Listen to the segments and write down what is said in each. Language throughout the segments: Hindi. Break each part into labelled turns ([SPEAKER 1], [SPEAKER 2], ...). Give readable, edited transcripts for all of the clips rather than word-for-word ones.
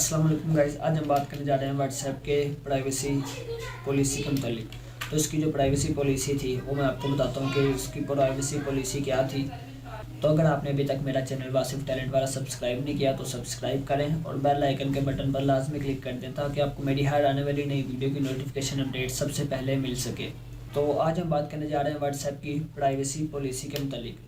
[SPEAKER 1] अस्सलाम वालेकुम गाइस, आज हम बात करने जा रहे हैं व्हाट्सएप के प्राइवेसी पॉलिसी के मुतालिक। तो इसकी जो प्राइवेसी पॉलिसी थी वो मैं आपको बताता हूँ कि इसकी प्राइवेसी पॉलिसी क्या थी। तो अगर आपने अभी तक मेरा चैनल वासिफ टैलेंट वाला सब्सक्राइब नहीं किया तो सब्सक्राइब करें और बेल आइकन के बटन पर लाजमी क्लिक कर दें ताकि आपको मेरी हर आने वाली नई वीडियो की नोटिफिकेशन अपडेट सबसे पहले मिल सके। तो आज हम बात करने जा रहे हैं व्हाट्सएप की प्राइवेसी पॉलिसी के मुतालिक।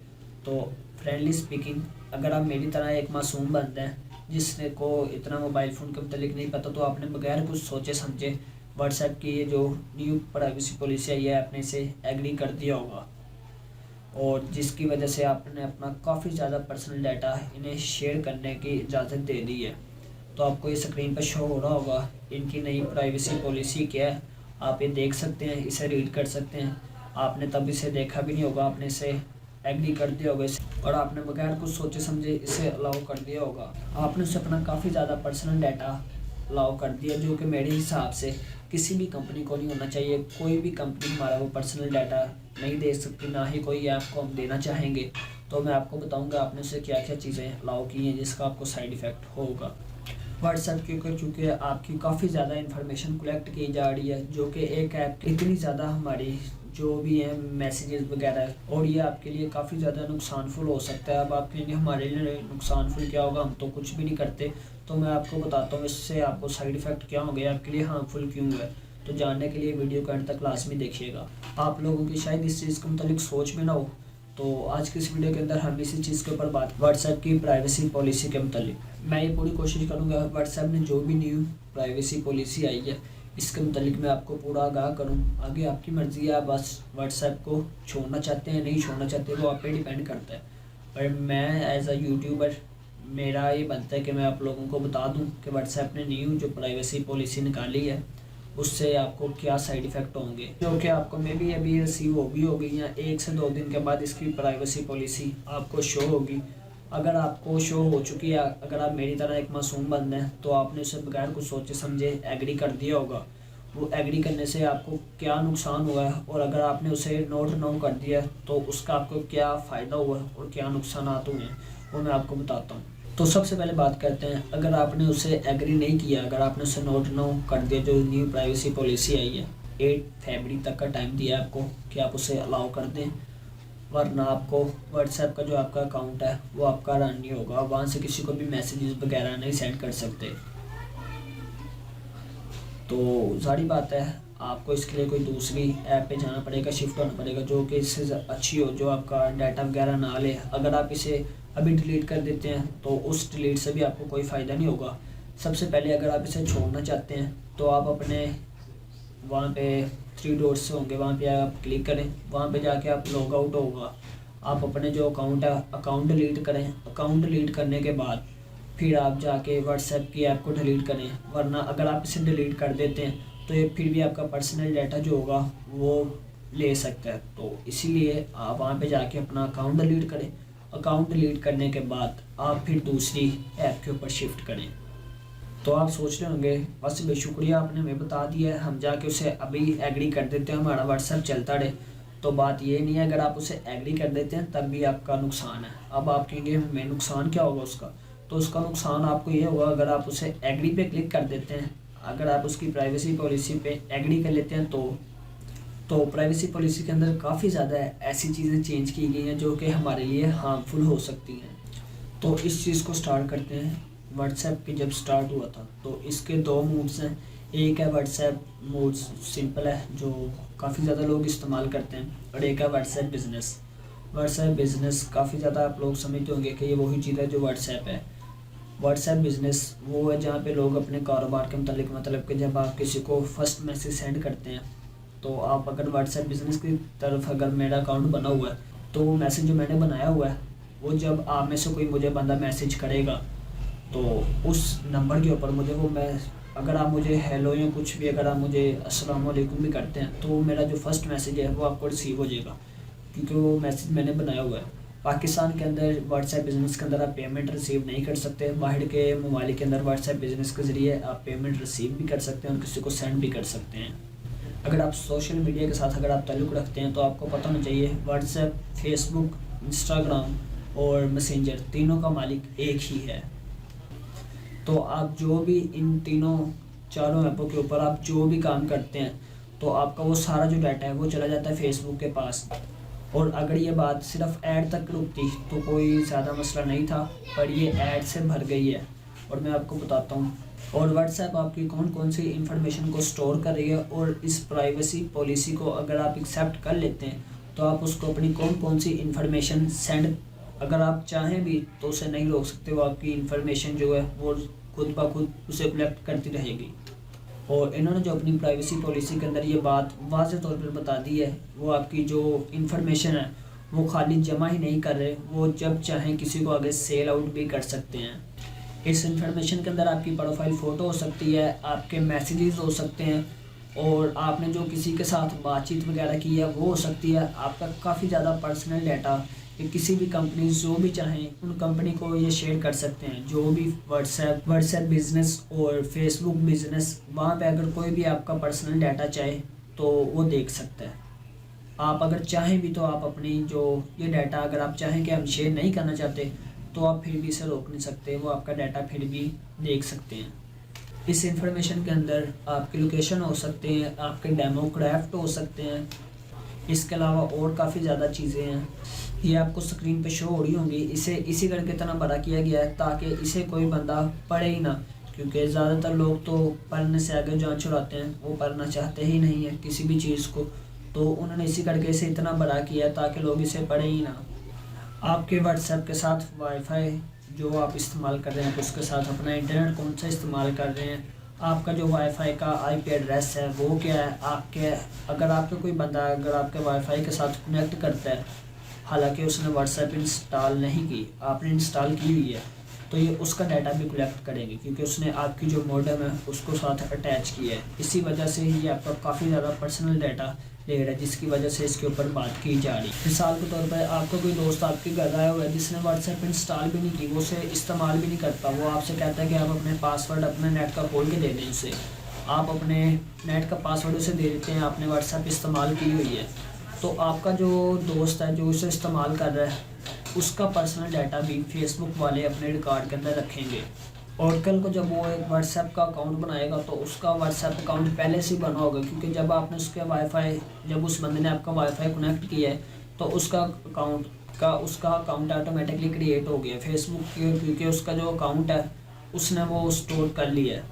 [SPEAKER 1] तो फ्रेंडली स्पीकिंग, अगर आप मेरी तरह एक मासूम बंदे हैं जिसने को इतना मोबाइल फ़ोन के मतलब नहीं पता, तो आपने बगैर कुछ सोचे समझे व्हाट्सएप की ये जो न्यू प्राइवेसी पॉलिसी आई है आपने इसे एग्री कर दिया होगा, और जिसकी वजह से आपने अपना काफ़ी ज़्यादा पर्सनल डाटा इन्हें शेयर करने की इजाज़त दे दी है। तो आपको ये स्क्रीन पर शो हो रहा होगा इनकी नई प्राइवेसी पॉलिसी क्या है। आप ये देख सकते हैं, इसे रीड कर सकते हैं। आपने तब इसे देखा भी नहीं होगा, आपने इसे एग्री कर दिया होगा और आपने बगैर कुछ सोचे समझे इसे अलाउ कर दिया होगा। आपने उसे अपना काफ़ी ज़्यादा पर्सनल डाटा अलाउ कर दिया, जो कि मेरे हिसाब से किसी भी कंपनी को नहीं होना चाहिए। कोई भी कंपनी हमारा वो पर्सनल डाटा नहीं दे सकती, ना ही कोई ऐप को हम देना चाहेंगे। तो मैं आपको बताऊंगा आपने उसे क्या क्या चीज़ें अलाउ की हैं जिसका आपको साइड इफ़ेक्ट होगा। व्हाट्सएप के ऊपर चूँकि आपकी काफ़ी ज़्यादा इन्फॉर्मेशन कलेक्ट की जा रही है, जो कि एक ऐप इतनी ज़्यादा हमारी जो भी है मैसेजेस वगैरह, और ये आपके लिए काफ़ी ज़्यादा नुकसानफुल हो सकता है। अब आप कहेंगे हमारे लिए नुकसानफुल क्या होगा, हम तो कुछ भी नहीं करते। तो मैं आपको बताता हूँ इससे आपको साइड इफ़ेक्ट क्या होंगे, आपके लिए हार्मफुल क्यों है। तो जानने के लिए वीडियो को एंड तक लाजमी देखिएगा। आप लोगों की शायद इस चीज़ के मुतालिक सोच में ना हो, तो आज की इस वीडियो के अंदर हम इसी चीज़ के ऊपर बात व्हाट्सएप की प्राइवेसी पॉलिसी के मुतालिक मैं ये पूरी कोशिश करूँगा व्हाट्सएप ने जो भी न्यू प्राइवेसी पॉलिसी आई है इसके मुतालिक मैं आपको पूरा आगाह करूँ। आगे आपकी मर्ज़ी है, आप बस व्हाट्सएप को छोड़ना चाहते हैं नहीं छोड़ना चाहते, वो आप पे डिपेंड करता है। पर मैं एज अ यूट्यूबर मेरा ये बनता है कि मैं आप लोगों को बता दूं कि व्हाट्सएप ने न्यू जो प्राइवेसी पॉलिसी निकाली है उससे आपको क्या साइड इफ़ेक्ट होंगे, जो कि आपको मे बी अभी रिसीव होगी या 1 से 2 दिन के बाद इसकी प्राइवेसी पॉलिसी आपको शो होगी। अगर आपको शो हो चुकी है, अगर आप मेरी तरह एक मासूम बंद हैं, तो आपने उसे बगैर कुछ सोचे समझे एग्री कर दिया होगा। वो एग्री करने से आपको क्या नुकसान हुआ है, और अगर आपने उसे नोट डाउन कर दिया तो उसका आपको क्या फ़ायदा हुआ और क्या नुकसान हुए हैं वो मैं आपको बताता हूँ। तो सबसे पहले बात करते हैं, अगर आपने उसे एग्री नहीं किया, अगर आपने उसे नोट डाउन कर दिया, जो न्यू प्राइवेसी पॉलिसी आई है 8 फरवरी तक का टाइम दिया है आपको कि आप उसे अलाउ कर दें, वरना आपको व्हाट्सएप का जो आपका अकाउंट है वो आपका रन नहीं होगा, वहाँ से किसी को भी मैसेजेस वगैरह नहीं सेंड कर सकते। तो सारी बात है आपको इसके लिए कोई दूसरी ऐप पे जाना पड़ेगा, शिफ्ट होना पड़ेगा जो कि इससे अच्छी हो, जो आपका डाटा वगैरह ना ले। अगर आप इसे अभी डिलीट कर देते हैं तो उस डिलीट से भी आपको कोई फ़ायदा नहीं होगा। सबसे पहले अगर आप इसे छोड़ना चाहते हैं तो आप अपने वहाँ पे 3 डॉट्स होंगे, वहाँ पे आप क्लिक करें, वहाँ पे जाके आप लॉग आउट होगा, आप अपने जो अकाउंट है अकाउंट डिलीट करें। अकाउंट डिलीट करने के बाद फिर आप जाके व्हाट्सएप की ऐप को डिलीट करें, वरना अगर आप इसे डिलीट कर देते हैं तो ये फिर भी आपका पर्सनल डाटा जो होगा वो ले सकता है। तो इसीलिए आप वहाँ पे जाके अपना अकाउंट डिलीट करें। अकाउंट डिलीट करने के बाद आप फिर दूसरी ऐप के ऊपर शिफ्ट करें। तो आप सोच रहे होंगे बस भाई शुक्रिया आपने हमें बता दिया है, हम जाके उसे अभी एग्री कर देते हैं, हमारा व्हाट्सएप चलता रहे। तो बात ये नहीं है, अगर आप उसे एग्री कर देते हैं तब भी आपका नुकसान है। अब आप कहेंगे हमें नुकसान क्या होगा उसका, तो उसका नुकसान आपको ये होगा, अगर आप उसे एग्री पे क्लिक कर देते हैं, अगर आप उसकी प्राइवेसी पॉलिसी पे एग्री कर लेते हैं तो प्राइवेसी पॉलिसी के अंदर काफ़ी ज़्यादा ऐसी चीज़ें चेंज की गई हैं जो कि हमारे लिए हार्मफुल हो सकती हैं। तो इस चीज़ को स्टार्ट करते हैं। व्हाट्सएप की जब स्टार्ट हुआ था तो इसके 2 मोड्स हैं। एक है व्हाट्सएप मोड सिंपल है जो काफ़ी ज़्यादा लोग इस्तेमाल करते हैं, और एक है व्हाट्सएप बिज़नेस। व्हाट्सएप बिज़नेस काफ़ी ज़्यादा आप लोग समझते होंगे कि ये वही चीज़ है जो व्हाट्सएप है। व्हाट्सएप बिज़नेस वो है जहाँ पे लोग अपने कारोबार के मुतालिक, मतलब कि जब आप किसी को फर्स्ट मैसेज सेंड करते हैं तो आप अगर व्हाट्सएप बिज़नेस की तरफ अगर मेरा अकाउंट बना हुआ है तो वो मैसेज जो मैंने बनाया हुआ है वो जब आप में से कोई मुझे बंदा मैसेज करेगा तो उस नंबर के ऊपर मुझे वो मैं अगर आप मुझे हेलो या कुछ भी अगर आप मुझे अस्सलाम वालेकुम भी करते हैं तो मेरा जो फर्स्ट मैसेज है वो आपको रिसीव हो जाएगा, क्योंकि वो मैसेज मैंने बनाया हुआ है। पाकिस्तान के अंदर व्हाट्सएप बिज़नेस के अंदर आप पेमेंट रिसीव नहीं कर सकते, बाहर के ममालिक के अंदर व्हाट्सएप बिज़नेस के ज़रिए आप पेमेंट रिसीव भी कर सकते हैं और किसी को सेंड भी कर सकते हैं। अगर आप सोशल मीडिया के साथ अगर आप ताल्लुक़ रखते हैं तो आपको पता होना चाहिए व्हाट्सएप, फेसबुक, इंस्टाग्राम और मैसेंजर तीनों का मालिक एक ही है। तो आप जो भी इन तीनों चारों ऐपों के ऊपर आप जो भी काम करते हैं तो आपका वो सारा जो डाटा है वो चला जाता है फेसबुक के पास। और अगर ये बात सिर्फ ऐड तक रुकती तो कोई ज़्यादा मसला नहीं था, पर ये ऐड से भर गई है और मैं आपको बताता हूँ। और व्हाट्सएप आपकी कौन कौन सी इन्फॉर्मेशन को स्टोर कर रही है और इस प्राइवेसी पॉलिसी को अगर आप एक्सेप्ट कर लेते हैं तो आप उसको अपनी कौन कौन सी इन्फॉर्मेशन सेंड, अगर आप चाहें भी तो उसे नहीं रोक सकते। वो आपकी इन्फॉर्मेशन जो है वो खुद ब खुद उसे कलेक्ट करती रहेगी। और इन्होंने जो अपनी प्राइवेसी पॉलिसी के अंदर ये बात वाज़ेह तौर पर बता दी है, वो आपकी जो इन्फॉर्मेशन है वो खाली जमा ही नहीं कर रहे, वो जब चाहें किसी को आगे सेल आउट भी कर सकते हैं। इस इन्फॉर्मेशन के अंदर आपकी प्रोफाइल फ़ोटो हो सकती है, आपके मैसेजेस हो सकते हैं, और आपने जो किसी के साथ बातचीत वगैरह की है वो हो सकती है। आपका काफ़ी ज़्यादा पर्सनल डाटा कि किसी भी कंपनी जो भी चाहें उन कंपनी को ये शेयर कर सकते हैं। जो भी व्हाट्सएप बिज़नेस और फेसबुक बिज़नेस, वहाँ पे अगर कोई भी आपका पर्सनल डाटा चाहे तो वो देख सकता है। आप अगर चाहें भी तो आप अपनी जो ये डाटा अगर आप चाहें कि हम शेयर नहीं करना चाहते तो आप फिर भी इसे रोक नहीं सकते, वो आपका डाटा फिर भी देख सकते हैं। इस इंफॉर्मेशन के अंदर आपकी लोकेशन हो सकते हैं, आपके डेमोग्राफ्ट हो सकते हैं, इसके अलावा और काफ़ी ज़्यादा चीज़ें हैं। ये आपको स्क्रीन पे शो हो रही होंगी। इसे इसी करके इतना बड़ा किया गया है ताकि इसे कोई बंदा पढ़े ही ना, क्योंकि ज़्यादातर लोग तो पढ़ने से आगे जान छुड़ाते हैं, वो पढ़ना चाहते ही नहीं है किसी भी चीज़ को। तो उन्होंने इसी करके इसे इतना बड़ा किया ताकि लोग इसे पढ़े ही ना। आपके व्हाट्सएप के साथ वाईफाई जो आप इस्तेमाल कर रहे हैं, उसके साथ अपना इंटरनेट कौन सा इस्तेमाल कर रहे हैं, आपका जो वाईफाई का आईपी एड्रेस है वो क्या है, आपके अगर आपका कोई बंदा अगर आपके वाईफाई के साथ कनेक्ट करता है, हालांकि उसने व्हाट्सएप इंस्टॉल नहीं की, आपने इंस्टॉल की हुई है, तो ये उसका डाटा भी कलेक्ट करेंगे क्योंकि उसने आपकी जो मॉडेम है उसको साथ अटैच किया है। इसी वजह से ये आपका काफ़ी ज़्यादा पर्सनल डाटा ले रहा है, जिसकी वजह से इसके ऊपर बात की जा रही है। मिसाल के तौर पर आपका कोई दोस्त आपके घर आया हुआ है जिसने व्हाट्सएप इंस्टॉल भी नहीं की, वो उसे इस्तेमाल भी नहीं करता, वो आपसे कहता है कि आप अपने पासवर्ड अपने नेट का खोल के दे दें उसे, आप अपने नेट का पासवर्ड उसे दे देते हैं, आपने व्हाट्सएप इस्तेमाल की हुई है, तो आपका जो दोस्त है जो उसे इस्तेमाल कर रहा है उसका पर्सनल डाटा भी फेसबुक वाले अपने रिकॉर्ड के अंदर रखेंगे। और कल को जब वो एक व्हाट्सएप का अकाउंट बनाएगा तो उसका व्हाट्सएप अकाउंट पहले से ही बना होगा, क्योंकि जब आपने उसके वाईफाई जब उस बंदे ने आपका वाईफाई कनेक्ट किया है तो उसका अकाउंट ऑटोमेटिकली क्रिएट हो गया फेसबुक के, क्योंकि उसका जो अकाउंट है उसने वो स्टोर कर लिया है।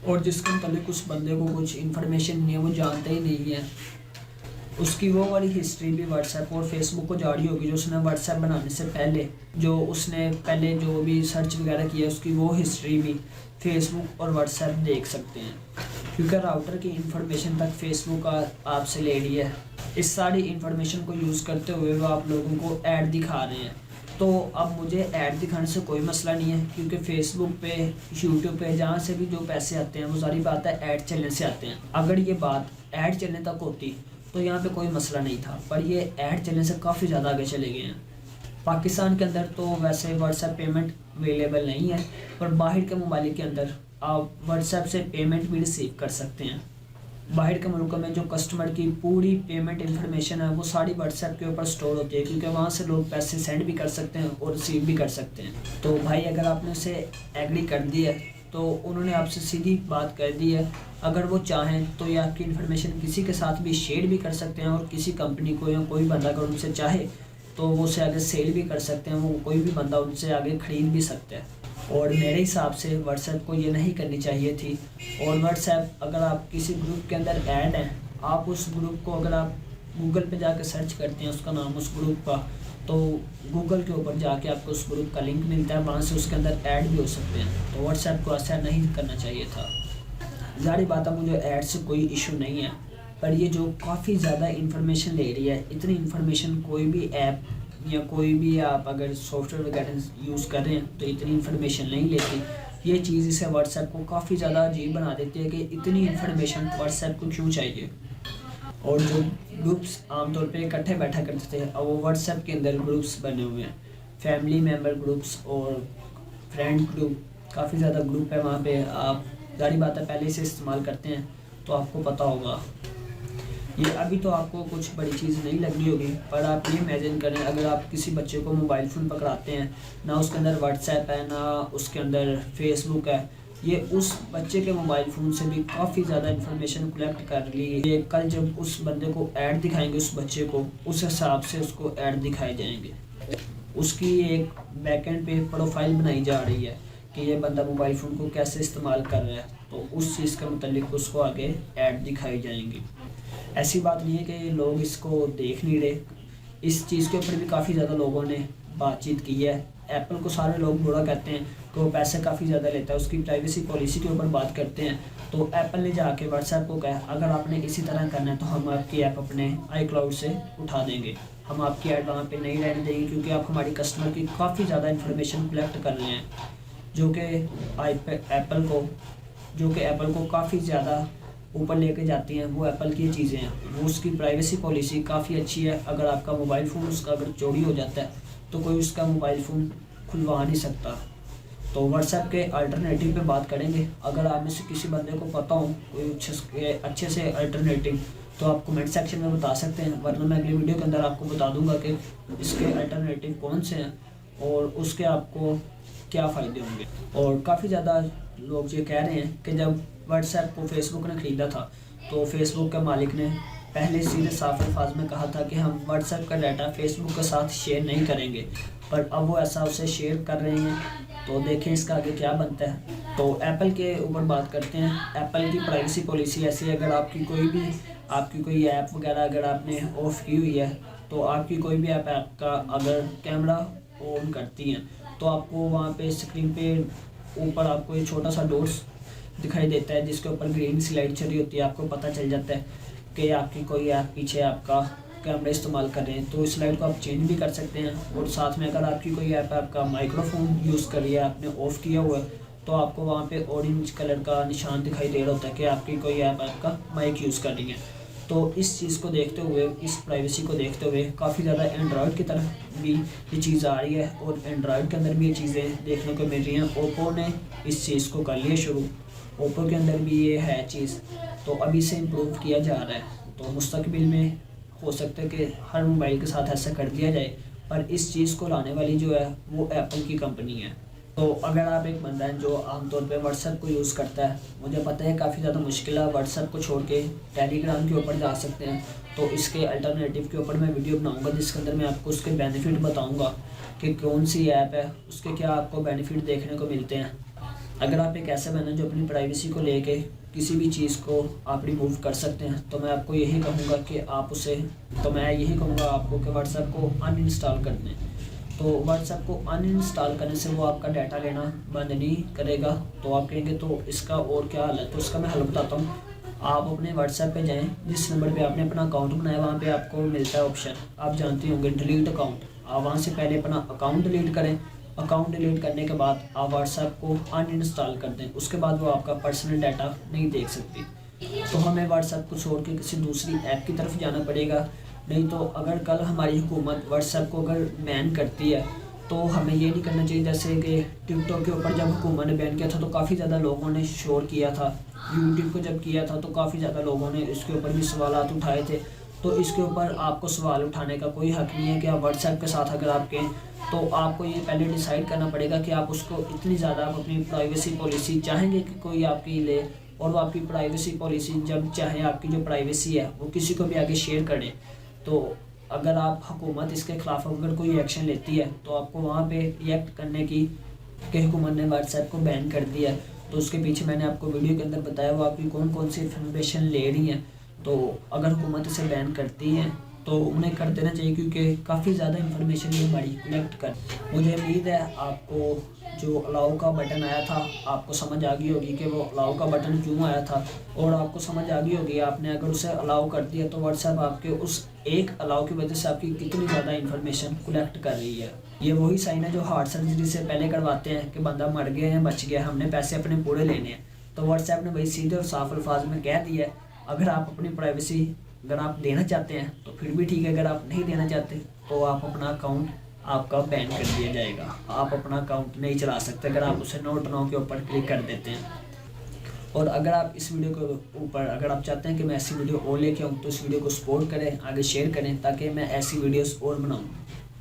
[SPEAKER 1] और जिसके मतलब उस बंदे को कुछ इन्फॉर्मेशन नहीं है, वो जानते ही नहीं है, उसकी वो वाली हिस्ट्री भी व्हाट्सएप और फेसबुक को जारी होगी जो उसने व्हाट्सएप बनाने से पहले जो उसने पहले जो भी सर्च वगैरह किया उसकी वो हिस्ट्री भी फेसबुक और व्हाट्सएप देख सकते हैं, क्योंकि राउटर की इन्फॉर्मेशन तक फेसबुक आपसे ले रही है। इस सारी इन्फॉर्मेशन को यूज़ करते हुए वो आप लोगों को ऐड दिखा रहे हैं। तो अब मुझे ऐड दिखाने से कोई मसला नहीं है, क्योंकि फेसबुक पे यूट्यूब पे जहाँ से भी जो पैसे आते हैं वो सारी बात है ऐड चलने से आते हैं। अगर ये बात ऐड चलने तक होती तो यहाँ पे कोई मसला नहीं था, पर ये ऐड चलने से काफ़ी ज़्यादा आगे चले गए हैं। पाकिस्तान के अंदर तो वैसे व्हाट्सएप पेमेंट अवेलेबल नहीं है, पर बाहर के ममालिक के अंदर आप व्हाट्सएप से पेमेंट भी रिसीव कर सकते हैं। बाहर के मुल्कों में जो कस्टमर की पूरी पेमेंट इन्फॉर्मेशन है वो सारी व्हाट्सएप के ऊपर स्टोर होती है, क्योंकि वहाँ से लोग पैसे सेंड भी कर सकते हैं और रिसीव भी कर सकते हैं। तो भाई अगर आपने उसे एग्री कर दी है तो उन्होंने आपसे सीधी बात कर दी है, अगर वो चाहें तो ये आपकी इन्फॉर्मेशन किसी के साथ भी शेयर भी कर सकते हैं, और किसी कंपनी को या कोई बंदा अगर उनसे चाहे तो वो उसे आगे सेल भी कर सकते हैं, वो कोई भी बंदा उनसे आगे ख़रीद भी सकता है। और मेरे हिसाब से व्हाट्सएप को ये नहीं करनी चाहिए थी। और व्हाट्सएप अगर आप किसी ग्रुप के अंदर ऐड हैं, आप उस ग्रुप को अगर आप गूगल पे जाकर सर्च करते हैं उसका नाम उस ग्रुप का, तो गूगल के ऊपर जाके आपको उस ग्रुप का लिंक मिलता है, वहाँ से उसके अंदर ऐड भी हो सकते हैं। तो व्हाट्सएप को ऐसा नहीं करना चाहिए था। ज़ाहिर बात है मुझे ऐड से कोई इशू नहीं है, पर ये जो काफ़ी ज़्यादा इन्फॉर्मेशन ले रही है, इतनी इन्फॉर्मेशन कोई भी ऐप या कोई भी आप अगर सॉफ्टवेयर वगैरह यूज़ कर रहे हैं तो इतनी इन्फॉर्मेशन नहीं लेती। ये चीज़ इसे व्हाट्सएप को काफ़ी ज़्यादा अजीब बना देती है कि इतनी इन्फॉर्मेशन व्हाट्सएप को क्यों चाहिए। और जो ग्रुप्स आमतौर पे इकट्ठे बैठा करते थे, अब वो व्हाट्सएप के अंदर ग्रुप्स बने हुए हैं, फैमिली मेम्बर ग्रुप्स और फ्रेंड ग्रुप, काफ़ी ज़्यादा ग्रुप है वहाँ पे। आप जारी बात है पहले से इस्तेमाल करते हैं तो आपको पता होगा। ये अभी तो आपको कुछ बड़ी चीज़ नहीं लग रही होगी, पर आप ये इमेजिन करें, अगर आप किसी बच्चे को मोबाइल फ़ोन पकड़ाते हैं, ना उसके अंदर व्हाट्सएप है, ना उसके अंदर फेसबुक है, ये उस बच्चे के मोबाइल फ़ोन से भी काफ़ी ज़्यादा इन्फॉर्मेशन कलेक्ट कर ली है। ये कल जब उस बंदे को ऐड दिखाएंगे उस बच्चे को, उस हिसाब से उसको ऐड दिखाए जाएंगे। उसकी एक बैकएंड पे प्रोफाइल बनाई जा रही है कि ये बंदा मोबाइल फ़ोन को कैसे इस्तेमाल कर रहा है, तो उस चीज़ के मुतालिक उसको आगे ऐड दिखाई जाएंगी। ऐसी बात नहीं है कि लोग इसको देख नहीं रहे, इस चीज़ के ऊपर भी काफ़ी ज़्यादा लोगों ने बातचीत की है। एप्पल को सारे लोग बुरा कहते हैं कि वो पैसे काफ़ी ज़्यादा लेता है, उसकी प्राइवेसी पॉलिसी के ऊपर बात करते हैं। तो एप्पल ने जाके व्हाट्सएप को कहा, अगर आपने इसी तरह करना है तो हम आपकी ऐप अपने iCloud से उठा देंगे, हम आपकी ऐड वहाँ पे नहीं रहने देंगे, क्योंकि आप हमारी कस्टमर की काफ़ी ज़्यादा इन्फॉर्मेशन कलेक्ट कर रहे हैं, जो कि एप्पल को काफ़ी ज़्यादा ऊपर लेके जाती हैं। वो एप्पल की चीज़ें हैं, वो उसकी प्राइवेसी पॉलिसी काफ़ी अच्छी है। अगर आपका मोबाइल फ़ोन उसका अगर चोरी हो जाता है तो कोई उसका मोबाइल फ़ोन खुलवा नहीं सकता। तो व्हाट्सएप के अल्टरनेटिव पे बात करेंगे। अगर आप में से किसी बंदे को पता हो कोई अच्छे से अल्टरनेटिव, तो आप कमेंट सेक्शन में बता सकते हैं, वरना मैं अगली वीडियो के अंदर आपको बता दूंगा कि इसके अल्टरनेटिव कौन से हैं और उसके आपको क्या फ़ायदे होंगे। और काफ़ी ज़्यादा लोग ये कह रहे हैं कि जब व्हाट्सएप को फेसबुक ने ख़रीदा था तो फेसबुक के मालिक ने पहले सीधे साफ अल्फाज में कहा था कि हम व्हाट्सएप का डाटा फेसबुक के साथ शेयर नहीं करेंगे, पर अब वो ऐसा उसे शेयर कर रहे हैं। तो देखें इसका आगे क्या बनता है। तो एप्पल के ऊपर बात करते हैं। एप्पल की प्राइवेसी पॉलिसी ऐसी है, अगर आपकी कोई ऐप वगैरह अगर आपने ऑफ़ की हुई है, तो आपकी कोई भी ऐप आपका अगर कैमरा ऑन करती हैं तो आपको वहाँ पे स्क्रीन पे ऊपर आपको एक छोटा सा डॉट्स दिखाई देता है, जिसके ऊपर ग्रीन सी लाइट चली होती है। आपको पता चल जाता है कि आपकी कोई ऐप पीछे आपका कैमरा इस्तेमाल कर रहे हैं, तो इस लाइट को आप चेंज भी कर सकते हैं। और साथ में अगर आपकी कोई ऐप आपका माइक्रोफोन यूज़ कर रही है, आपने ऑफ़ किया हुआ है, तो आपको वहाँ पे ऑरेंज कलर का निशान दिखाई दे रहा होता है कि आपकी कोई ऐप आपका माइक यूज़ कर रही है। तो इस चीज़ को देखते हुए, इस प्राइवेसी को देखते हुए काफ़ी ज़्यादा एंड्रॉयड की तरफ भी ये चीज़ आ रही है, और एंड्रॉयड के अंदर भी ये चीज़ें देखने को मिल रही हैं। ओप्पो ने इस चीज़ को कर लिया शुरू, ओप्पो के अंदर भी ये है चीज़, तो अभी से इम्प्रूव किया जा रहा है। तो मुस्तकबिल में हो सकता है कि हर मोबाइल के साथ ऐसा कर दिया जाए, पर इस चीज़ को लाने वाली जो है वो एप्पल की कंपनी है। तो अगर आप एक बंदा है जो आमतौर पे व्हाट्सएप को यूज़ करता है, मुझे पता है काफ़ी ज़्यादा मुश्किल है, व्हाट्सएप को छोड़ के टेलीग्राम के ऊपर जा सकते हैं, तो इसके अल्टरनेटिव के ऊपर मैं वीडियो बनाऊंगा जिसके अंदर मैं आपको उसके बेनिफिट बताऊंगा कि कौन सी ऐप है, उसके क्या आपको बेनिफिट देखने को मिलते हैं। अगर आप एक ऐसा बंदा जो अपनी प्राइवेसी को लेके किसी भी चीज़ को आप रिमूव कर सकते हैं, तो मैं आपको यही कहूँगा कि आपको कि व्हाट्सएप को अनइंस्टॉल कर दें। तो व्हाट्सएप को अनइंस्टॉल करने से वो आपका डाटा लेना बंद नहीं करेगा। तो आप कहेंगे तो इसका और क्या हल है, तो उसका मैं हल बताता हूँ। आप अपने व्हाट्सएप पे जाएं, जिस नंबर पे आपने अपना अकाउंट बनाया वहाँ पे आपको मिलता है ऑप्शन, आप जानते होंगे डिलीट अकाउंट। आप वहाँ से पहले अपना अकाउंट डिलीट करें। अकाउंट डिलीट करने के बाद आप व्हाट्सएप को अनइंस्टॉल कर दें, उसके बाद वो आपका पर्सनल डाटा नहीं देख सकती। तो हमें व्हाट्सएप को छोड़ के किसी दूसरी ऐप की तरफ जाना पड़ेगा। नहीं तो अगर कल हमारी हुकूमत व्हाट्सएप को अगर बैन करती है, तो हमें ये नहीं करना चाहिए। जैसे कि टिकटॉक के ऊपर जब हुकूमत ने बैन किया था तो काफ़ी ज़्यादा लोगों ने शोर किया था, यूट्यूब को जब किया था तो काफ़ी ज़्यादा लोगों ने इसके ऊपर भी सवालात उठाए थे। तो इसके ऊपर आपको सवाल उठाने का कोई हक़ नहीं है कि आप व्हाट्सएप के साथ अगर आप कहें, तो आपको ये पहले डिसाइड करना पड़ेगा कि आप उसको इतनी ज़्यादा आप अपनी प्राइवेसी पॉलिसी चाहेंगे कि कोई आपकी ले, और वो आपकी प्राइवेसी पॉलिसी जब चाहे आपकी जो प्राइवेसी है वो किसी को भी आगे शेयर करें। तो अगर आप हुकूमत इसके ख़िलाफ़ अगर कोई एक्शन लेती है, तो आपको वहाँ पे रिएक्ट करने की कि हुकूमत ने व्हाट्सएप को बैन कर दिया है, तो उसके पीछे मैंने आपको वीडियो के अंदर बताया वो आपकी कौन कौन सी इन्फॉर्मेशन ले रही हैं। तो अगर हुकूमत इसे बैन करती है तो उन्हें कर देना चाहिए, क्योंकि काफ़ी ज़्यादा इन्फॉर्मेशन ये हमारी कलेक्ट कर। मुझे उम्मीद है आपको जो अलाउ का बटन आया था आपको समझ आ गई होगी कि वो अलाउ का बटन क्यों आया था, और आपको समझ आ गई होगी आपने अगर उसे अलाउ कर दिया तो व्हाट्सएप आपके उस एक अलाउ की वजह से आपकी कितनी ज़्यादा इन्फॉर्मेशन कलेक्ट कर रही है। ये वही साइन है जो हार्ट सर्जरी से पहले करवाते हैं कि बंदा मर गया या बच गया, हमने पैसे अपने पूरे लेने हैं। तो व्हाट्सएप ने वही सीधे और साफ अल्फाज में कह दिया है, अगर आप अपनी प्राइवेसी अगर आप देना चाहते हैं तो फिर भी ठीक है, अगर आप नहीं देना चाहते तो आप अपना अकाउंट आपका बैन कर दिया जाएगा। आप अपना अकाउंट नहीं चला सकते अगर आप उसे नोट नाउ के ऊपर क्लिक कर देते हैं। और अगर आप इस वीडियो के ऊपर अगर आप चाहते हैं कि मैं ऐसी वीडियो और लेके आऊँ तो इस वीडियो को सपोर्ट करें, आगे शेयर करें ताकि मैं ऐसी वीडियोस और बनाऊँ।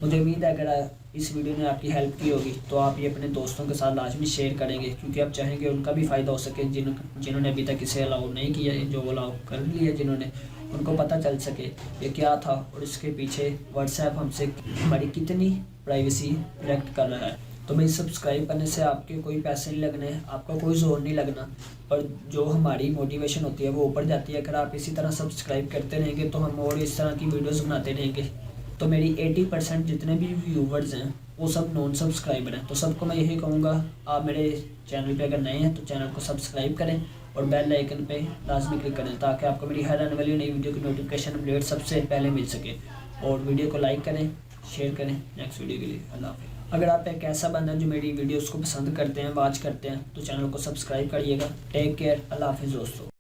[SPEAKER 1] मुझे उम्मीद है अगर इस वीडियो ने आपकी हेल्प की होगी तो आप ये अपने दोस्तों के साथ लाजमी शेयर करेंगे, क्योंकि आप चाहेंगे उनका भी फ़ायदा हो सके जिन्होंने अभी तक इसे अलाउ नहीं किया, जो अलाउ कर लिया जिन्होंने, उनको पता चल सके ये क्या था और इसके पीछे व्हाट्सएप हमसे हमारी कितनी प्राइवेसी प्रोटेक्ट कर रहा है। तो भाई सब्सक्राइब करने से आपके कोई पैसे नहीं लगने, आपका कोई जोर नहीं लगना, पर जो हमारी मोटिवेशन होती है वो ऊपर जाती है। अगर आप इसी तरह सब्सक्राइब करते रहेंगे तो हम और इस तरह की वीडियोस बनाते रहेंगे। तो मेरी 80% जितने भी व्यूवर्स हैं वो सब नॉन सब्सक्राइबर हैं। तो सबको मैं यही कहूँगा, आप मेरे चैनल पे अगर नए हैं तो चैनल को सब्सक्राइब करें और बेल आइकन पे लाजमी क्लिक करें ताकि आपको मेरी हर आने वाली नई वीडियो की नोटिफिकेशन अपडेट सबसे पहले मिल सके। और वीडियो को लाइक करें, शेयर करें नेक्स्ट वीडियो के लिए। अल्लाह हाफ़िज़। अगर आप एक ऐसा बंदा जो मेरी वीडियोस को पसंद करते हैं, वॉच करते हैं, तो चैनल को सब्सक्राइब करिएगा। टेक केयर, अल्लाह हाफ़िज़ दोस्तों।